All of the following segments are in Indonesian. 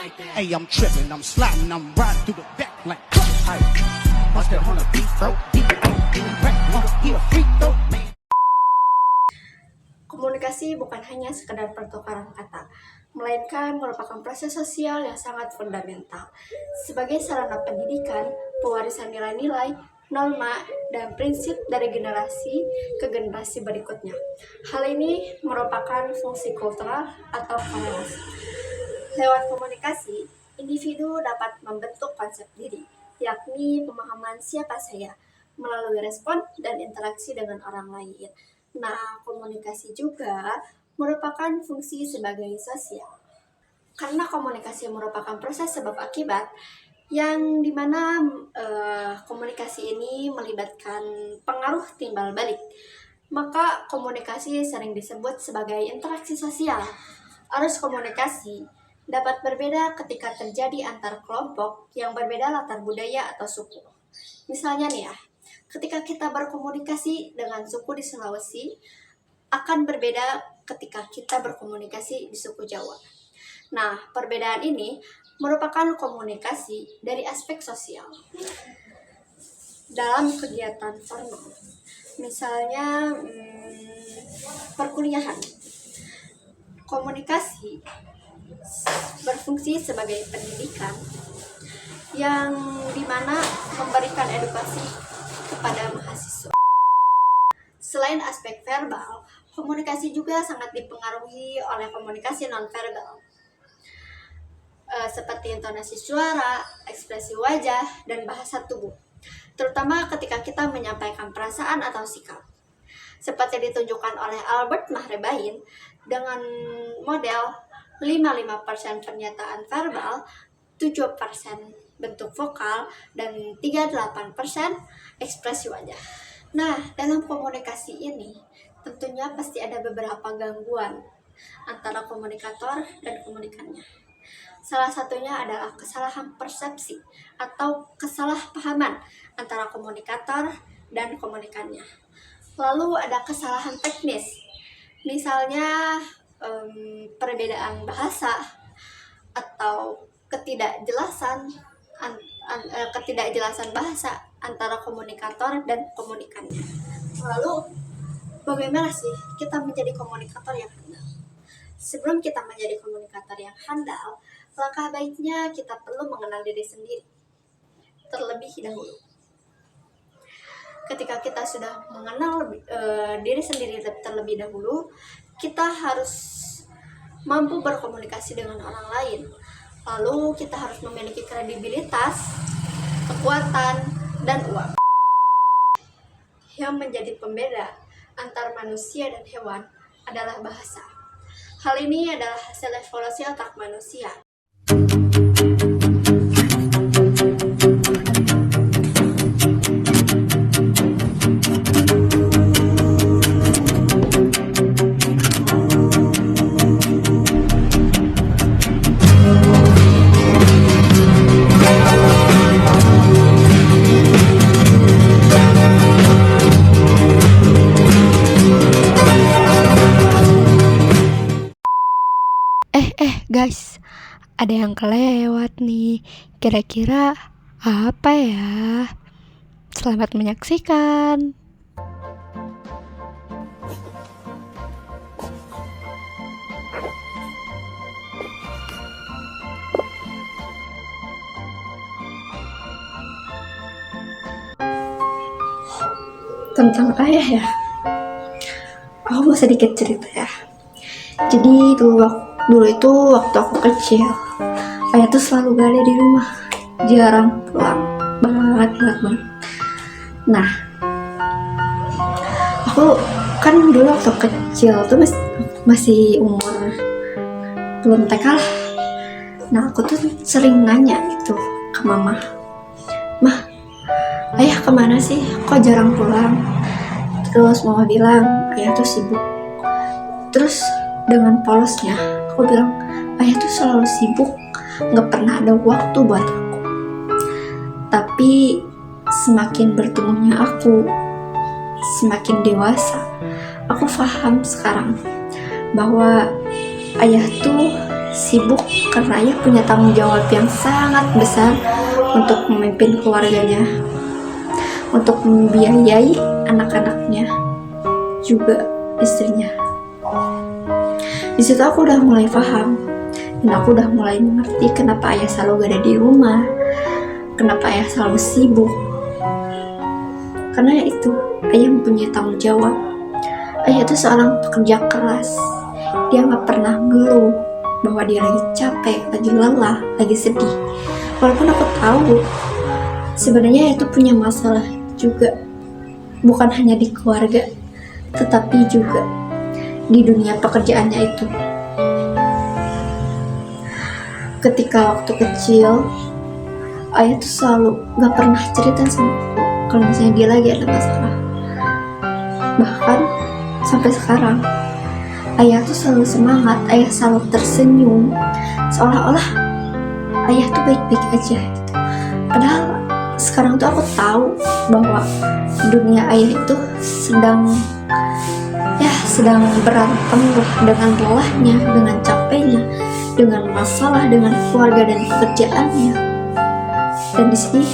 Hey, I'm tripping, I'm sliding, I'm riding through the back like hey, bust that on the beat, bro. Deep rap, he a freak though, man. Komunikasi bukan hanya sekedar pertukaran kata, melainkan merupakan proses sosial yang sangat fundamental. Sebagai sarana pendidikan, pewarisan nilai-nilai, norma, dan prinsip dari generasi ke generasi berikutnya. Hal ini merupakan fungsi kultural atau toleransi. Lewat komunikasi, individu dapat membentuk konsep diri, yakni pemahaman siapa saya, melalui respon dan interaksi dengan orang lain. Nah, komunikasi juga merupakan fungsi sebagai sosial. Karena komunikasi merupakan proses sebab akibat, yang dimana komunikasi ini melibatkan pengaruh timbal balik. Maka komunikasi sering disebut sebagai interaksi sosial. Arus komunikasi dapat berbeda ketika terjadi antar kelompok yang berbeda latar budaya atau suku. Misalnya nih ya, ketika kita berkomunikasi dengan suku di Sulawesi, akan berbeda ketika kita berkomunikasi di suku Jawa. Nah, perbedaan ini merupakan komunikasi dari aspek sosial. Dalam kegiatan formal, misalnya perkuliahan, komunikasi berfungsi sebagai pendidikan yang dimana memberikan edukasi kepada mahasiswa. Selain aspek verbal, komunikasi juga sangat dipengaruhi oleh komunikasi non-verbal, seperti intonasi suara, ekspresi wajah, dan bahasa tubuh, terutama ketika kita menyampaikan perasaan atau sikap. Seperti ditunjukkan oleh Albert Mahrebahin dengan model 55% pernyataan verbal, 7% bentuk vokal, dan 38% ekspresi wajah. Nah, dalam komunikasi ini tentunya pasti ada beberapa gangguan antara komunikator dan komunikannya. Salah satunya adalah kesalahan persepsi atau kesalahpahaman antara komunikator dan komunikannya. Lalu ada kesalahan teknis, misalnya perbedaan bahasa atau ketidakjelasan bahasa antara komunikator dan komunikannya. Lalu bagaimana sih kita menjadi komunikator yang handal? Sebelum kita menjadi komunikator yang handal, langkah baiknya kita perlu mengenal diri sendiri terlebih dahulu. Ketika kita sudah mengenal diri sendiri terlebih dahulu, kita harus mampu berkomunikasi dengan orang lain. Lalu kita harus memiliki kredibilitas, kekuatan, dan uang. Yang menjadi pembeda antar manusia dan hewan adalah bahasa. Hal ini adalah hasil evolusi otak manusia. Guys, ada yang kelewat nih. Kira-kira apa ya? Selamat menyaksikan. Tentang ayah ya, aku mau sedikit cerita ya. Jadi dulu itu waktu aku kecil, ayah tuh selalu gak ada di rumah, jarang pulang banget. Nah, aku kan dulu waktu kecil tuh masih umur belum TK lah. Nah, aku tuh sering nanya gitu ke mama, "Mah, ayah kemana sih? Kok jarang pulang?" Terus mama bilang, "Ayah tuh sibuk." Terus dengan polosnya aku bilang, "Ayah tuh selalu sibuk, gak pernah ada waktu buat aku." Tapi semakin bertumbuhnya aku, semakin dewasa, aku paham sekarang bahwa ayah tuh sibuk karena ayah punya tanggung jawab yang sangat besar untuk memimpin keluarganya, untuk membiayai anak-anaknya, juga istrinya. Di situ aku udah mulai paham, dan aku udah mulai mengerti kenapa ayah selalu gak ada di rumah, kenapa ayah selalu sibuk. Karena itu, ayah mempunyai tanggung jawab. Ayah itu seorang pekerja keras. Dia gak pernah ngeluh bahwa dia lagi capek, lagi lelah, lagi sedih. Walaupun aku tahu sebenarnya itu punya masalah juga, bukan hanya di keluarga, tetapi juga di dunia pekerjaannya itu. Ketika waktu kecil, ayah tuh selalu gak pernah cerita sama aku kalau misalnya dia lagi ada masalah. Bahkan sampai sekarang, ayah tuh selalu semangat, ayah selalu tersenyum, seolah-olah ayah tuh baik-baik aja gitu. Padahal sekarang tuh aku tahu bahwa dunia ayah itu sedang berantem dengan lelahnya, dengan capeknya, dengan masalah, dengan keluarga dan pekerjaannya. Dan di sini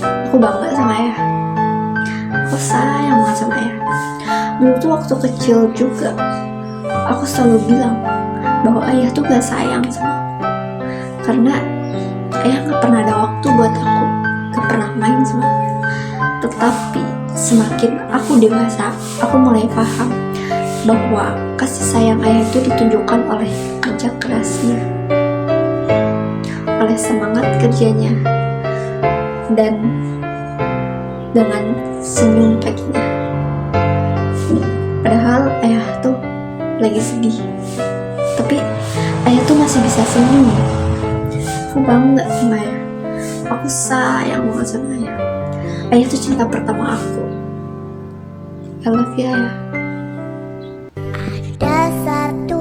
aku bangga sama ayah. Aku sayang banget sama ayah. Dulu tuh waktu kecil juga aku selalu bilang bahwa ayah tuh gak sayang sama aku, karena ayah gak pernah ada waktu buat aku, gak pernah main sama aku. Tetapi semakin aku dewasa, aku mulai paham bahwa kasih sayang ayah itu ditunjukkan oleh kerja kerasnya, oleh semangat kerjanya, dan dengan senyum paginya. Padahal ayah tuh lagi sedih, tapi ayah tuh masih bisa senyum. Aku bangga sama ayah. Aku sayang banget sama ayah. Ayah tuh cinta pertama aku. I love you, ayah. Ada satu